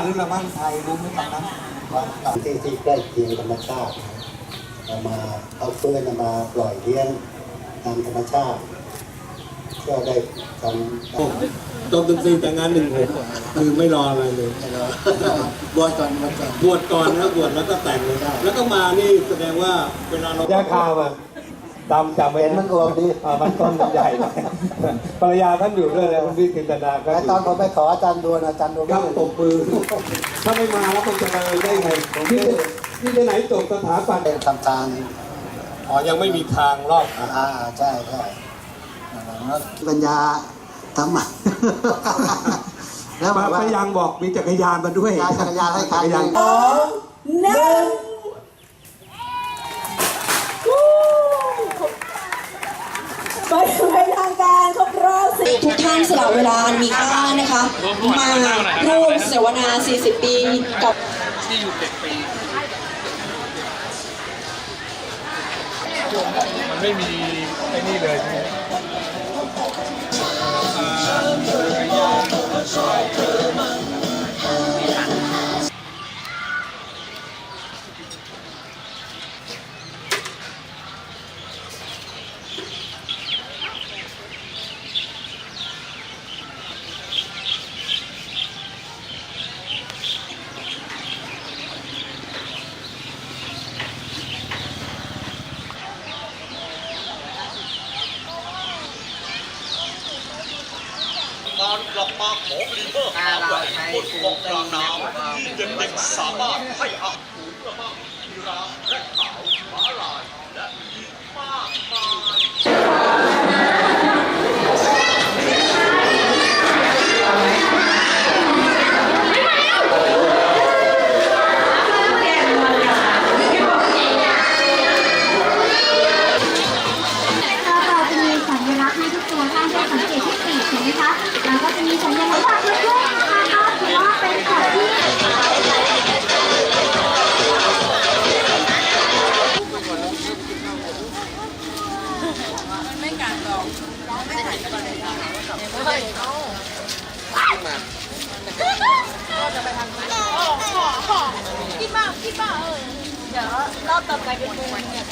หรือละมั่งไทยรู้ไหมตอนนั้นที่ใกล้เคียงธรรมชาติเอามาเอาเฟื่อนมาปล่อยเลี้ยงตามธรรมชาติก็ได้ทำจบตึงแต่งงาน1 6คือไม่รออะไรเลยบวชก่อนบวชก่อนนะบวชแล้วก็แต่งเลยแล้วก็มานี่แสดงว่าเวลาเราย่าคามาตามจำไว้มันอวบดีมันต้นใหญ่ภรรยาท่านอยู่ด้วยนะคุณพี่กินตนาครับตอนผมไปขออาจารย์ดวนครับตบมือถ้าไม่มาแล้วมันจะมาได้ไงที่จะไหนจบสถาปัตย์ทำทางยังไม่มีทางรอบใช่ปัญญาทำมาแล้วพยายามบอกมีจักรยานมาด้วยจักรยานให้2 1ไปเป็นทางการครบรอบทุกท่านสละเวลามีค่านะคะมาร่วมเสวนา40 ปีกับที่อยู่7 ปีมันไม่มีไอ้นี่เลยใช่ไหมการกลับมาของลีเวอร์หาใหญ่บนเกาะกลางน้ำเด็กๆสามารถให้อาหารกระหังยีราฟและขาวม้าลายและอีกมากมให้ทุกตัวท่านได้สังเกตที่ปีกเห็นไหมคะแล้วก็จะมีสัญลักษณ์ว่าเล็กๆนะคะก็ถือว่าเป็นสัตว์ที่ไม่กัดหรอกไม่ถ่ายกันเลยไม่เอาจะไปทางนั้นขอคิดบ้าเดี๋ยวรอบต่อไปเป็นมูมันเนี่ย